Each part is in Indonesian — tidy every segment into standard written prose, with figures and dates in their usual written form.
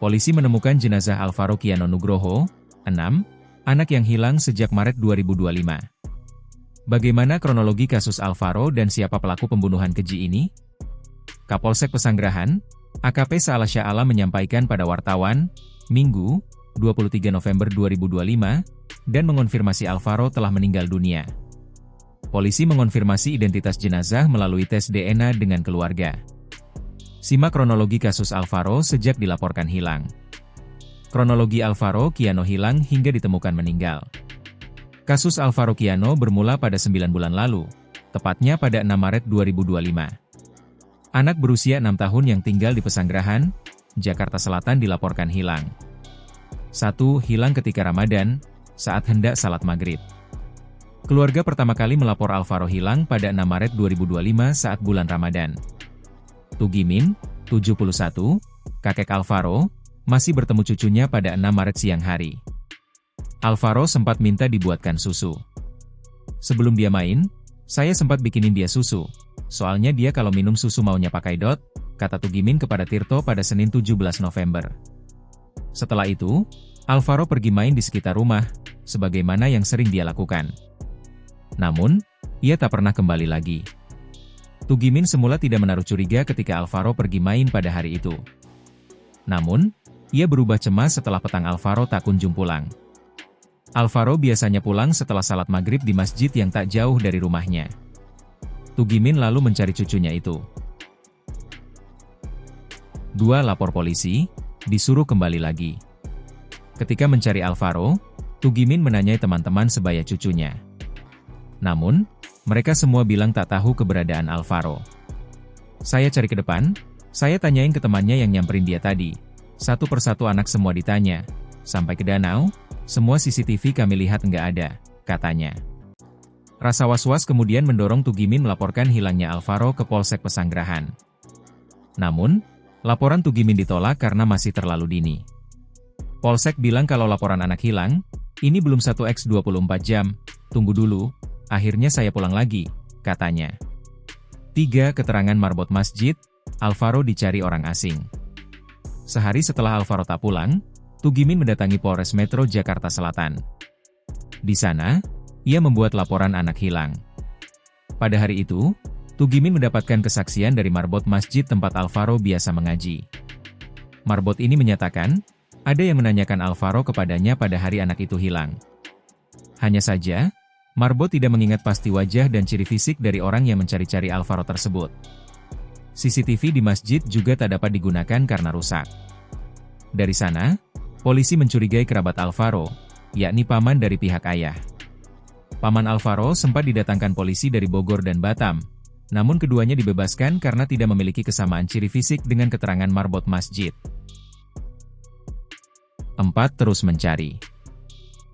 Polisi menemukan jenazah Alvaro Kiano Nugroho, 6, anak yang hilang sejak Maret 2025. Bagaimana kronologi kasus Alvaro dan siapa pelaku pembunuhan keji ini? Kapolsek Pesanggerahan, AKP Saalasya Alam menyampaikan pada wartawan, Minggu, 23 November 2025, dan mengonfirmasi Alvaro telah meninggal dunia. Polisi mengonfirmasi identitas jenazah melalui tes DNA dengan keluarga. Simak kronologi kasus Alvaro sejak dilaporkan hilang. Kronologi Alvaro Kiano hilang hingga ditemukan meninggal. Kasus Alvaro Kiano bermula pada 9 bulan lalu, tepatnya pada 6 Maret 2025. Anak berusia 6 tahun yang tinggal di Pesanggerahan, Jakarta Selatan dilaporkan hilang. 1. Hilang ketika Ramadan, saat hendak salat maghrib. Keluarga pertama kali melapor Alvaro hilang pada 6 Maret 2025 saat bulan Ramadan. Tugimin, 71, kakek Alvaro, masih bertemu cucunya pada 6 Maret siang hari. Alvaro sempat minta dibuatkan susu. Sebelum dia main, saya sempat bikinin dia susu. Soalnya dia kalau minum susu maunya pakai dot, kata Tugimin kepada Tirto pada Senin 17 November. Setelah itu, Alvaro pergi main di sekitar rumah, sebagaimana yang sering dia lakukan. Namun, ia tak pernah kembali lagi. Tugimin semula tidak menaruh curiga ketika Alvaro pergi main pada hari itu. Namun, ia berubah cemas setelah petang Alvaro tak kunjung pulang. Alvaro biasanya pulang setelah salat maghrib di masjid yang tak jauh dari rumahnya. Tugimin lalu mencari cucunya itu. 2. Lapor polisi, disuruh kembali lagi. Ketika mencari Alvaro, Tugimin menanyai teman-teman sebaya cucunya. Namun, mereka semua bilang tak tahu keberadaan Alvaro. Saya cari ke depan, saya tanyain ke temannya yang nyamperin dia tadi. Satu persatu anak semua ditanya. Sampai ke danau, semua CCTV kami lihat nggak ada, katanya. Rasa was-was kemudian mendorong Tugimin melaporkan hilangnya Alvaro ke Polsek Pesanggerahan. Namun, laporan Tugimin ditolak karena masih terlalu dini. Polsek bilang kalau laporan anak hilang, ini belum 1x24 jam, tunggu dulu. Akhirnya saya pulang lagi, katanya. 3. Keterangan marbot masjid, Alvaro dicari orang asing. Sehari setelah Alvaro tak pulang, Tugimin mendatangi Polres Metro Jakarta Selatan. Di sana, ia membuat laporan anak hilang. Pada hari itu, Tugimin mendapatkan kesaksian dari marbot masjid tempat Alvaro biasa mengaji. Marbot ini menyatakan, ada yang menanyakan Alvaro kepadanya pada hari anak itu hilang. Hanya saja, marbot tidak mengingat pasti wajah dan ciri fisik dari orang yang mencari-cari Alvaro tersebut. CCTV di masjid juga tak dapat digunakan karena rusak. Dari sana, polisi mencurigai kerabat Alvaro, yakni paman dari pihak ayah. Paman Alvaro sempat didatangkan polisi dari Bogor dan Batam, namun keduanya dibebaskan karena tidak memiliki kesamaan ciri fisik dengan keterangan marbot masjid. 4. Terus mencari.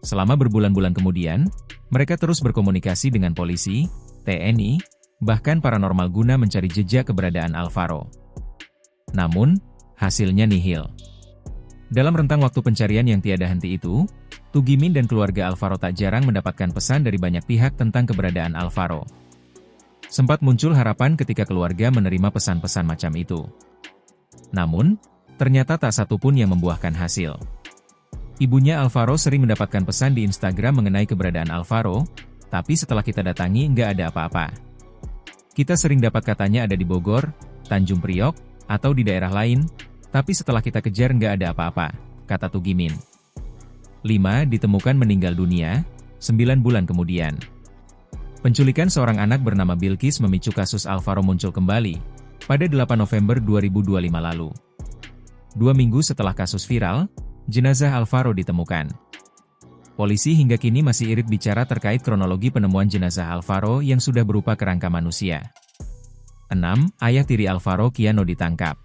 Selama berbulan-bulan kemudian, mereka terus berkomunikasi dengan polisi, TNI, bahkan paranormal guna mencari jejak keberadaan Alvaro. Namun, hasilnya nihil. Dalam rentang waktu pencarian yang tiada henti itu, Tugimin dan keluarga Alvaro tak jarang mendapatkan pesan dari banyak pihak tentang keberadaan Alvaro. Sempat muncul harapan ketika keluarga menerima pesan-pesan macam itu. Namun, ternyata tak satu pun yang membuahkan hasil. Ibunya Alvaro sering mendapatkan pesan di Instagram mengenai keberadaan Alvaro, tapi setelah kita datangi nggak ada apa-apa. Kita sering dapat katanya ada di Bogor, Tanjung Priok, atau di daerah lain, tapi setelah kita kejar nggak ada apa-apa, kata Tugimin. 5. Ditemukan meninggal dunia, 9 bulan kemudian. Penculikan seorang anak bernama Bilkis memicu kasus Alvaro muncul kembali, pada 8 November 2025 lalu. 2 minggu setelah kasus viral, jenazah Alvaro ditemukan. Polisi hingga kini masih irit bicara terkait kronologi penemuan jenazah Alvaro yang sudah berupa kerangka manusia. 6. Ayah tiri Alvaro Kiano ditangkap.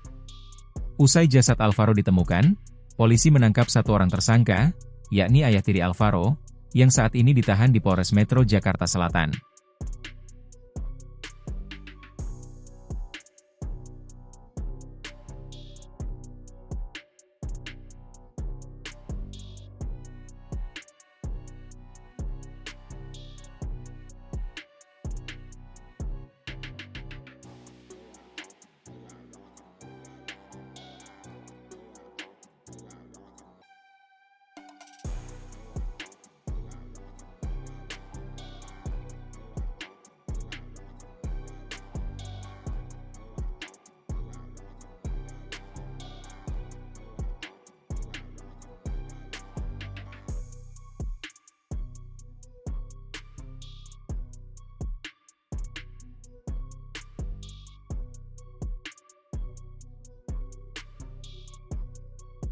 Usai jasad Alvaro ditemukan, polisi menangkap satu orang tersangka, yakni ayah tiri Alvaro, yang saat ini ditahan di Polres Metro Jakarta Selatan.